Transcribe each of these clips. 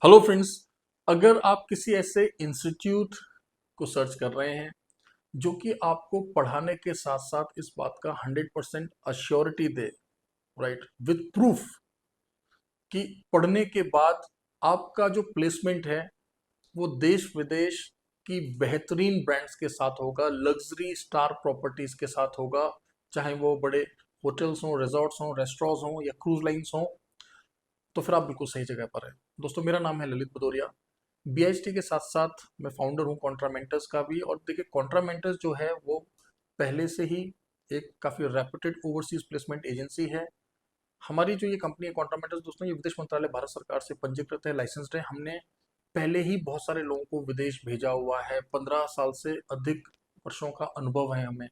Hello friends. अगर आप किसी ऐसे इंस्टीट्यूट को सर्च कर रहे हैं जो कि आपको पढ़ाने के साथ साथ इस बात का 100% assurity they, right, with proof कि पढ़ने के बाद आपका जो प्लेसमेंट है वो देश विदेश की बेहतरीन ब्रांड्स के साथ होगा, लग्जरी स्टार प्रॉपर्टीज के साथ होगा, चाहे वो बड़े होटल्स हों, रिजॉर्ट्स हों, रेस्टोरेंट्स हों या क्रूज लाइन्स हों, तो फिर आप बिल्कुल सही जगह पर हैं। दोस्तों, मेरा नाम है ललित भदौरिया। बीएचटी के साथ साथ मैं फाउंडर हूँ कॉन्ट्रा मेंटर्स का भी। और देखिए, कॉन्ट्रा मेंटर्स जो है वो पहले से ही एक काफ़ी रेपुटेड ओवरसीज प्लेसमेंट एजेंसी है। हमारी जो ये कंपनी है कॉन्ट्रा मेंटर्स, दोस्तों, ये विदेश मंत्रालय भारत सरकार से पंजीकृत है, लाइसेंस्ड है। हमने पहले ही बहुत सारे लोगों को विदेश भेजा हुआ है। 15 साल से अधिक वर्षों का अनुभव है हमें।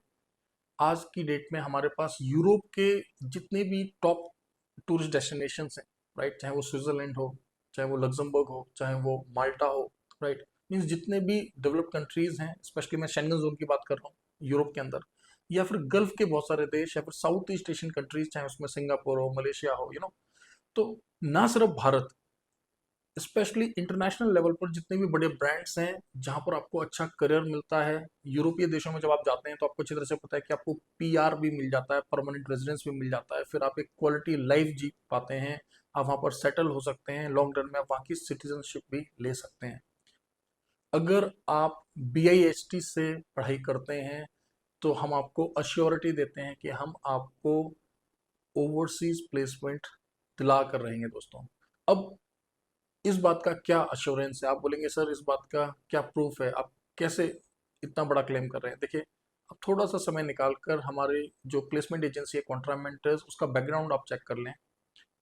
आज की डेट में हमारे पास यूरोप के जितने भी टॉप टूरिस्ट डेस्टिनेशन हैं, राइट, चाहे वो स्विट्जरलैंड हो, चाहे वो लग्जमबर्ग हो, चाहे वो माल्टा हो, राइट, मीन्स जितने भी डेवलप्ड कंट्रीज हैं, स्पेशली मैं शेंगन जोन की बात कर रहा हूँ यूरोप के अंदर, या फिर गल्फ के बहुत सारे देश, या फिर साउथ ईस्ट एशियन कंट्रीज, चाहे उसमें सिंगापुर हो, मलेशिया हो, तो ना सिर्फ भारत, स्पेशली इंटरनेशनल लेवल पर जितने भी बड़े ब्रांड्स हैं जहां पर आपको अच्छा करियर मिलता है। यूरोपीय देशों में जब आप जाते हैं तो आपको अच्छी तरह से पता है कि आपको पीआर भी मिल जाता है, परमानेंट रेजिडेंस भी मिल जाता है, फिर आप एक क्वालिटी लाइफ जी पाते हैं, आप वहां पर सेटल हो सकते हैं, लॉन्ग रन में आप वहां की सिटीजनशिप भी ले सकते हैं। अगर आप बीआईएसटी से पढ़ाई करते हैं तो हम आपको अश्योरिटी देते हैं कि हम आपको ओवरसीज प्लेसमेंट दिला कर रहेंगे। दोस्तों, अब इस बात का क्या अश्योरेंस है? आप बोलेंगे सर, इस बात का क्या प्रूफ है? आप कैसे इतना बड़ा क्लेम कर रहे हैं? देखिए, अब थोड़ा सा समय निकाल कर हमारे जो प्लेसमेंट एजेंसी है कॉन्ट्रा मेंटर्स, उसका बैकग्राउंड आप चेक कर लें।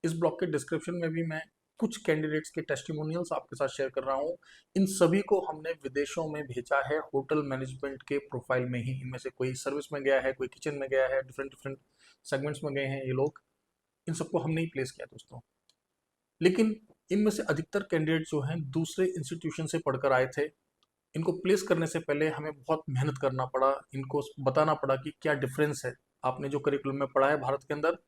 इस ब्लॉग के डिस्क्रिप्शन में भी मैं कुछ कैंडिडेट्स के टेस्टिमोनियल्स आपके साथ शेयर कर रहा हूँ। इन सभी को हमने विदेशों में भेजा है, होटल मैनेजमेंट के प्रोफाइल में ही। इनमें से कोई सर्विस में गया है, कोई किचन में गया है, डिफरेंट डिफरेंट सेगमेंट्स में गए हैं ये लोग। इन सबको हमने ही प्लेस किया दोस्तों। लेकिन इनमें से अधिकतर कैंडिडेट जो हैं दूसरे इंस्टीट्यूशन से पढ़कर आए थे। इनको प्लेस करने से पहले हमें बहुत मेहनत करना पड़ा, इनको बताना पड़ा कि क्या डिफरेंस है आपने जो करिकुलम में पढ़ा है भारत के अंदर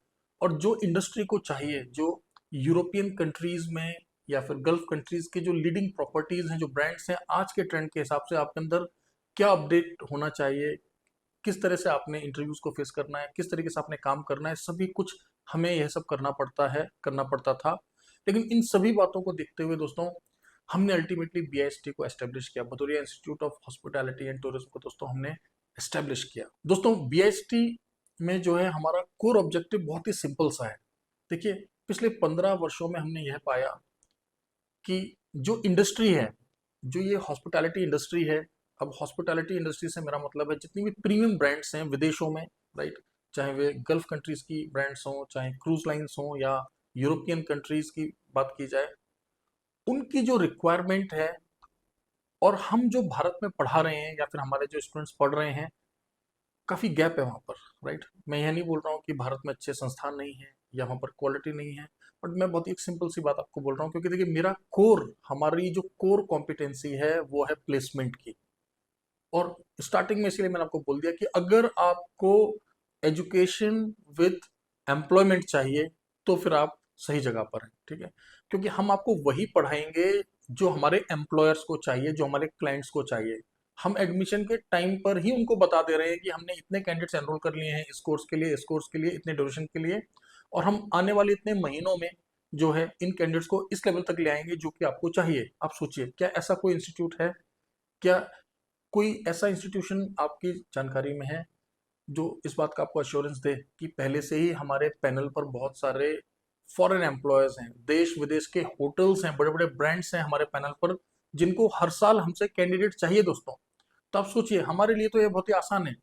और जो इंडस्ट्री को चाहिए, जो यूरोपियन कंट्रीज में या फिर गल्फ कंट्रीज के जो लीडिंग प्रॉपर्टीज हैं, जो ब्रांड्स हैं, आज के ट्रेंड के हिसाब से आपके अंदर क्या अपडेट होना चाहिए, किस तरह से आपने इंटरव्यूज को फेस करना है, किस तरीके से आपने काम करना है, सभी कुछ हमें यह सब करना पड़ता था। लेकिन इन सभी बातों को देखते हुए दोस्तों, हमने अल्टीमेटली बीआईएसटी को एस्टेब्लिश किया, Bhadauria institute of hospitality and tourism को दोस्तों हमने एस्टेब्लिश किया। दोस्तों, बीआईएसटी में जो है हमारा कोर ऑब्जेक्टिव बहुत ही सिंपल सा है। देखिए, पिछले 15 वर्षों में हमने यह पाया कि जो इंडस्ट्री है, जो ये हॉस्पिटैलिटी इंडस्ट्री है, अब हॉस्पिटैलिटी इंडस्ट्री से मेरा मतलब है जितनी भी प्रीमियम ब्रांड्स हैं विदेशों में, राइट, चाहे वे गल्फ कंट्रीज की ब्रांड्स हों, चाहे क्रूज लाइन्स हों, या यूरोपियन कंट्रीज की बात की जाए, उनकी जो रिक्वायरमेंट है और हम जो भारत में पढ़ा रहे हैं या फिर हमारे जो स्टूडेंट्स पढ़ रहे हैं, काफ़ी गैप है वहाँ पर, राइट। मैं यह नहीं बोल रहा हूँ कि भारत में अच्छे संस्थान नहीं है या वहाँ पर क्वालिटी नहीं है, बट मैं बहुत ही एक सिंपल सी बात आपको बोल रहा हूँ, क्योंकि देखिए, हमारी जो कोर कॉम्पिटेंसी है वो है प्लेसमेंट की। और स्टार्टिंग में इसलिए मैंने आपको बोल दिया कि अगर आपको एजुकेशन विद एम्प्लॉयमेंट चाहिए तो फिर आप सही जगह पर हैं, ठीक है। क्योंकि हम आपको वही पढ़ाएंगे जो हमारे एम्प्लॉयर्स को चाहिए, जो हमारे क्लाइंट्स को चाहिए। हम एडमिशन के टाइम पर ही उनको बता दे रहे हैं कि हमने इतने कैंडिडेट्स एनरोल कर लिए हैं इस कोर्स के लिए, इस कोर्स के लिए, इतने ड्यूरेशन के लिए, और हम आने वाले इतने महीनों में जो है इन कैंडिडेट्स को इस लेवल तक ले आएंगे जो कि आपको चाहिए। आप सोचिए, क्या ऐसा कोई इंस्टीट्यूट है, क्या कोई ऐसा इंस्टीट्यूशन आपकी जानकारी में है जो इस बात का आपको अश्योरेंस दे कि पहले से ही हमारे पैनल पर बहुत सारे फॉरेन एम्प्लॉयर्स हैं, देश विदेश के होटल्स हैं, बड़े बड़े ब्रांड्स हैं हमारे पैनल पर, जिनको हर साल हमसे कैंडिडेट चाहिए दोस्तों? तो आप सोचिए, हमारे लिए तो ये बहुत ही आसान है।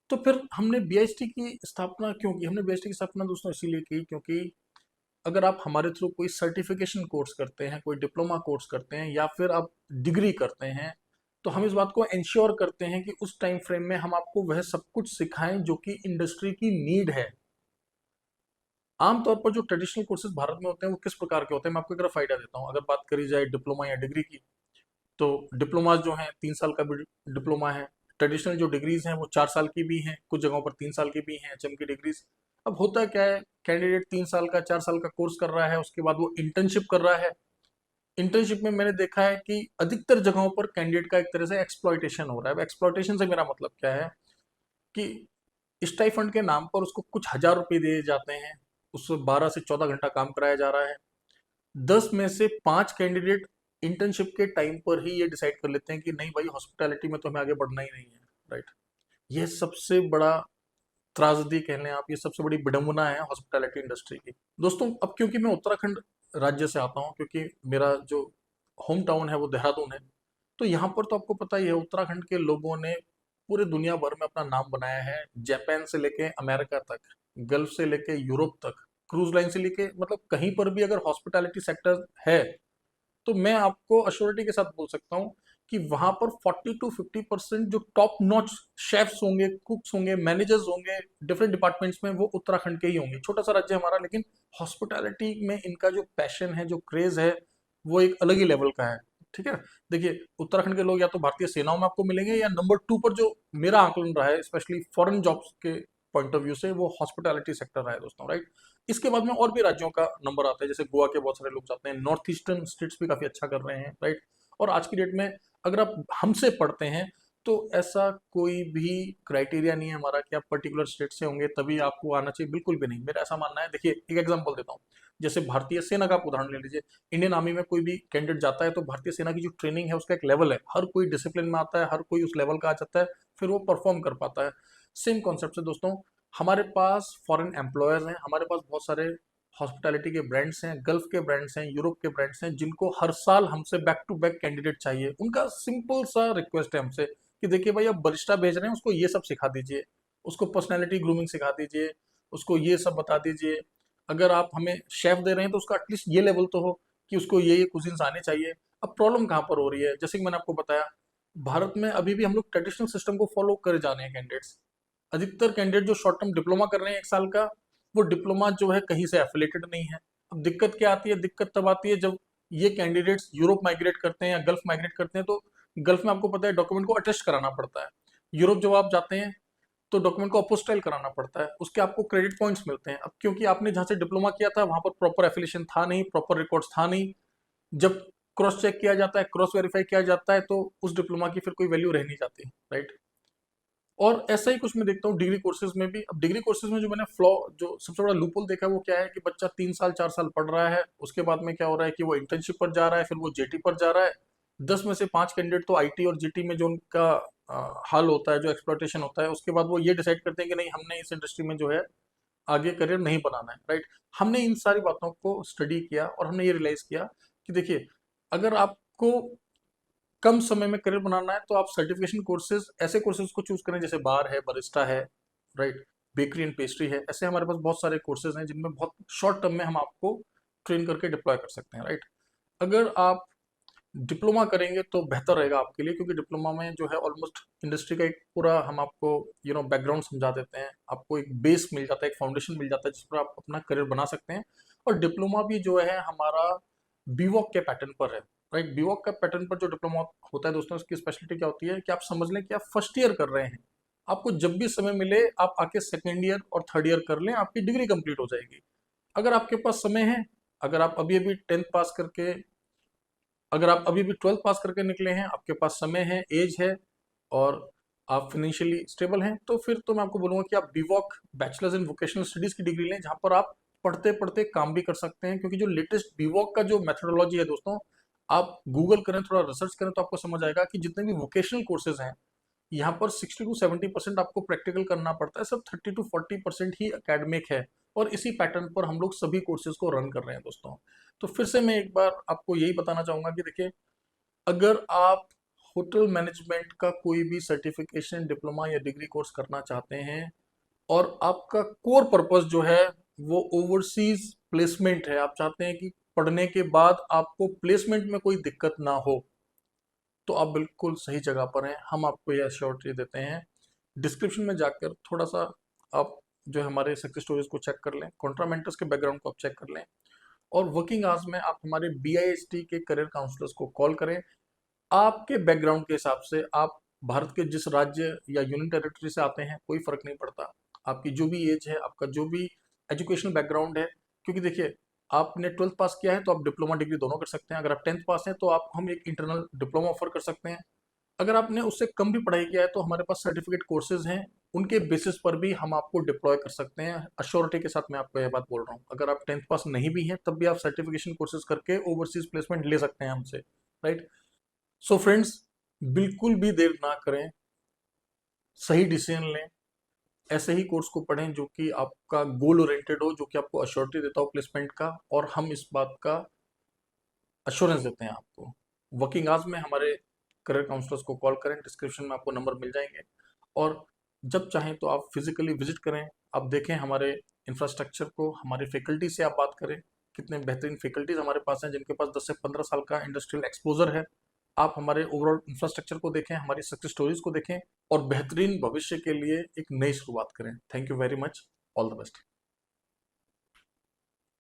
तो फिर हमने बीएचटी की स्थापना क्यों की? हमने बीएचटी की स्थापना दोस्तों इसीलिए की क्योंकि अगर आप हमारे थ्रू कोई सर्टिफिकेशन कोर्स करते हैं, कोई डिप्लोमा कोर्स करते हैं, या फिर आप डिग्री करते हैं, तो हम इस बात को इंश्योर करते हैं कि उस टाइम फ्रेम में हम आपको वह सब कुछ सिखाएं जो कि इंडस्ट्री की नीड है। आमतौर पर जो ट्रेडिशनल कोर्सेज भारत में होते हैं वो किस प्रकार के होते हैं, मैं आपको एक रफ आइडिया देता हूँ। अगर बात करी जाए डिप्लोमा या डिग्री की, तो डिप्लोमा जो है 3 साल का भी डिप्लोमा है। ट्रेडिशनल जो डिग्रीज हैं वो 4 साल की भी हैं, कुछ जगहों पर 3 साल की भी हैं, एचएम की डिग्रीज। अब होता क्या है, कैंडिडेट 3 साल का 4 साल का कोर्स कर रहा है, उसके बाद वो इंटर्नशिप कर रहा है, इंटर्नशिप में मैंने देखा है कि अधिकतर जगहों पर कैंडिडेट का एक तरह से एक्सप्लॉयटेशन हो रहा है। एक्सप्लॉयटेशन से मेरा मतलब क्या है कि स्टाइफंड के नाम पर उसको कुछ हजार रुपए दिए जाते हैं, उससे 12 से 14 घंटा काम कराया जा रहा है। 10 में से 5 कैंडिडेट इंटर्नशिप के टाइम पर ही ये डिसाइड कर लेते हैं कि नहीं भाई, हॉस्पिटैलिटी में तो हमें आगे बढ़ना ही नहीं है। राइट। यह सबसे बड़ा त्रासदी कह लें आप, ये सबसे बड़ी विडंबना है हॉस्पिटैलिटी इंडस्ट्री की। दोस्तों, अब क्योंकि मैं उत्तराखंड राज्य से आता हूँ, क्योंकि मेरा जो होम टाउन है वो देहरादून है, तो यहाँ पर तो आपको पता ही है उत्तराखंड के लोगों ने पूरे दुनिया भर में अपना नाम बनाया है। जापान से लेके अमेरिका तक, गल्फ से लेके यूरोप तक, क्रूज लाइन से लेके, मतलब कहीं पर भी अगर हॉस्पिटैलिटी सेक्टर है तो मैं आपको अश्योरिटी के साथ बोल सकता हूँ कि वहां पर 40 to 50% जो टॉप नॉच शेफ्स होंगे, कुक्स होंगे, मैनेजर्स होंगे डिफरेंट डिपार्टमेंट्स में, वो उत्तराखंड के ही होंगे। छोटा सा राज्य हमारा, लेकिन हॉस्पिटैलिटी में इनका जो पैशन है, जो क्रेज है, वो एक अलग ही लेवल का है। ठीक है। देखिए, उत्तराखंड के लोग या तो भारतीय सेनाओं में आपको मिलेंगे, या नंबर 2 पर जो मेरा आकलन रहा है स्पेशली फॉरेन जॉब्स के पॉइंट ऑफ व्यू से, वो हॉस्पिटैलिटी सेक्टर रहा है दोस्तों। राइट। इसके बाद में और भी राज्यों का नंबर आता है, जैसे गोवा के बहुत सारे लोग जाते हैं, नॉर्थ ईस्टर्न स्टेट्स भी काफी अच्छा कर रहे हैं। राइट। और आज की डेट में अगर आप हमसे पढ़ते हैं तो ऐसा कोई भी क्राइटेरिया नहीं है हमारा कि आप पर्टिकुलर स्टेट से होंगे तभी आपको आना चाहिए, बिल्कुल भी नहीं। मेरा ऐसा मानना है। देखिए, एक एग्जांपल देता हूँ। जैसे भारतीय सेना का आप उदाहरण ले लीजिए। इंडियन आर्मी में कोई भी कैंडिडेट जाता है तो भारतीय सेना की जो ट्रेनिंग है उसका एक लेवल है, हर कोई डिसिप्लिन में आता है, हर कोई उस लेवल का आ जाता है, फिर वो परफॉर्म कर पाता है। सेम कॉन्सेप्ट से दोस्तों, हमारे पास फॉरेन एम्प्लॉयर्स हैं, हमारे पास बहुत सारे हॉस्पिटैलिटी के ब्रांड्स हैं, गल्फ के ब्रांड्स हैं, यूरोप के ब्रांड्स हैं, जिनको हर साल हमसे बैक टू बैक कैंडिडेट चाहिए। उनका सिंपल सा रिक्वेस्ट है हमसे कि देखिए भाई, आप बरिस्टा भेज रहे हैं, उसको ये सब सिखा दीजिए, उसको पर्सनैलिटी ग्रूमिंग सिखा दीजिए, उसको ये सब बता दीजिए। अगर आप हमें शेफ दे रहे हैं तो उसका एटलीस्ट ये लेवल तो हो कि उसको ये कुजिन्स आने चाहिए। अब प्रॉब्लम कहाँ पर हो रही है, जैसे कि मैंने आपको बताया, भारत में अभी भी हम लोग ट्रेडिशनल सिस्टम को फॉलो कर जा रहे हैं। कैंडिडेट्स, अधिकतर कैंडिडेट जो शॉर्ट टर्म डिप्लोमा कर रहे हैं 1 साल का, वो डिप्लोमा जो है कहीं से एफिलेटेड नहीं है। अब दिक्कत क्या आती है? दिक्कत तब आती है जब ये कैंडिडेट्स यूरोप माइग्रेट करते हैं या गल्फ माइग्रेट करते हैं, तो गल्फ में आपको पता है डॉक्यूमेंट को अटेस्ट कराना पड़ता है। यूरोप जब आप जाते हैं तो डॉक्यूमेंट को अपोस्टाइल कराना पड़ता है, उसके आपको क्रेडिट पॉइंट्स मिलते हैं। अब क्योंकि आपने जहां से डिप्लोमा किया था वहां पर प्रॉपर एफिलिएशन था नहीं, प्रॉपर रिकॉर्ड्स था नहीं, जब क्रॉस चेक किया जाता है, क्रॉस वेरीफाई किया जाता है, तो उस डिप्लोमा की फिर कोई वैल्यू रह नहीं जाती। राइट। और ऐसा ही कुछ मैं देखता हूँ डिग्री कोर्सेज में भी। अब डिग्री कोर्सेज में जो मैंने फ्लॉ, जो सबसे बड़ा लूपहोल देखा है, वो क्या है कि बच्चा 3 साल 4 साल पढ़ रहा है, उसके बाद में क्या हो रहा है कि वो इंटर्नशिप पर जा रहा है, फिर वो जेटी पर जा रहा है। 10 में से 5 कैंडिडेट तो आईटी और जीटी में जो उनका हाल होता है, जो एक्सप्लॉयटेशन होता है, उसके बाद वो ये डिसाइड करते हैं कि नहीं, हमने इस इंडस्ट्री में जो है आगे करियर नहीं बनाना है। राइट। हमने इन सारी बातों को स्टडी किया और हमने ये रियलाइज किया कि देखिए, अगर आपको कम समय में करियर बनाना है तो आप सर्टिफिकेशन कोर्सेज, ऐसे कोर्सेज को चूज करें जैसे बार है, बरिस्टा है, राइट, बेकरी एंड पेस्ट्री है। ऐसे हमारे पास बहुत सारे कोर्सेज हैं जिनमें बहुत शॉर्ट टर्म में हम आपको ट्रेन करके डिप्लॉय कर सकते हैं। राइट। अगर आप डिप्लोमा करेंगे तो बेहतर रहेगा आपके लिए, क्योंकि डिप्लोमा में जो है ऑलमोस्ट इंडस्ट्री का एक पूरा हम आपको बैकग्राउंड समझा देते हैं, आपको एक बेस मिल जाता है, एक फाउंडेशन मिल जाता है जिस पर आप अपना करियर बना सकते हैं। और डिप्लोमा भी जो है हमारा बीवॉक के पैटर्न पर है। राइट। बीवॉक का पैटर्न पर जो डिप्लोमा होता है दोस्तों, उसकी स्पेशलिटी क्या होती है कि आप समझ लें कि आप फर्स्ट ईयर कर रहे हैं, आपको जब भी समय मिले आप आके सेकेंड ईयर और थर्ड ईयर कर लें, आपकी डिग्री कंप्लीट हो जाएगी। अगर आपके पास समय है, अगर आप अभी अभी 10th पास करके, अगर आप अभी भी 12th पास करके निकले हैं, आपके पास समय है, एज है, और आप फाइनेंशियली स्टेबल हैं, तो फिर तो मैं आपको बोलूंगा कि आप बीवॉक बैचलर्स इन वोकेशनल स्टडीज की डिग्री लें, जहां पर आप पढ़ते पढ़ते काम भी कर सकते हैं। क्योंकि जो लेटेस्ट बीवॉक का जो मेथोडोलॉजी है दोस्तों, आप गूगल करें, थोड़ा रिसर्च करें, तो आपको समझ आएगा कि जितने भी वोकेशनल कोर्सेज हैं, यहाँ पर 60 to 70% आपको प्रैक्टिकल करना पड़ता है, सब 30 to 40% ही एकेडमिक है। और इसी पैटर्न पर हम लोग सभी कोर्सेज को रन कर रहे हैं दोस्तों। तो फिर से मैं एक बार आपको यही बताना चाहूंगा कि देखिए, अगर आप होटल मैनेजमेंट का कोई भी सर्टिफिकेशन, डिप्लोमा या डिग्री कोर्स करना चाहते हैं, और आपका कोर पर्पस जो है वो ओवरसीज प्लेसमेंट है, आप चाहते हैं कि पढ़ने के बाद आपको प्लेसमेंट में कोई दिक्कत ना हो, तो आप बिल्कुल सही जगह पर हैं। हम आपको यह श्योरिटी देते हैं। डिस्क्रिप्शन में जाकर थोड़ा सा आप जो है हमारे सक्सेस स्टोरीज को चेक कर लें, कॉन्ट्रा मेंटर्स के बैकग्राउंड को आप चेक कर लें, और वर्किंग आवर्स में आप हमारे BIST के करियर काउंसलर्स को कॉल करें। आपके बैकग्राउंड के हिसाब से, आप भारत के जिस राज्य या यूनियन टेरिटरी से आते हैं, कोई फर्क नहीं पड़ता। आपकी जो भी एज है, आपका जो भी एजुकेशनल बैकग्राउंड है, क्योंकि देखिए, आपने 12th पास किया है तो आप डिप्लोमा डिग्री दोनों कर सकते हैं। अगर आप 10th पास हैं तो आप हम एक इंटरनल डिप्लोमा ऑफर कर सकते हैं। अगर आपने उससे कम भी पढ़ाई किया है तो हमारे पास सर्टिफिकेट कोर्सेज हैं, उनके बेसिस पर भी हम आपको डिप्लॉय कर सकते हैं। अश्योरिटी के साथ मैं आपको यह बात बोल रहा हूँ। अगर आप 10th पास नहीं भी हैं तब भी आप सर्टिफिकेशन कोर्सेज करके ओवरसीज प्लेसमेंट ले सकते हैं हमसे, राइट। सो फ्रेंड्स, बिल्कुल भी देर ना करें, सही डिसीजन लें, ऐसे ही कोर्स को पढ़ें जो कि आपका गोल ओरिएंटेड हो, जो कि आपको अश्योरिटी देता हो प्लेसमेंट का, और हम इस बात का अश्योरेंस देते हैं आपको। वर्किंग आवर्स में हमारे करियर काउंसलर्स को कॉल करें, डिस्क्रिप्शन में आपको नंबर मिल जाएंगे, और जब चाहें तो आप फिजिकली विजिट करें, आप देखें हमारे इंफ्रास्ट्रक्चर को, हमारी फैकल्टी से आप बात करें, कितने बेहतरीन फैकल्टीज हमारे पास हैं जिनके पास 10 से 15 साल का इंडस्ट्रियल एक्सपोजर है। आप हमारे ओवरऑल इंफ्रास्ट्रक्चर को देखें, हमारी सक्सेस स्टोरीज को देखें, और बेहतरीन भविष्य के लिए एक नई शुरुआत करें। Thank you very much. All the best.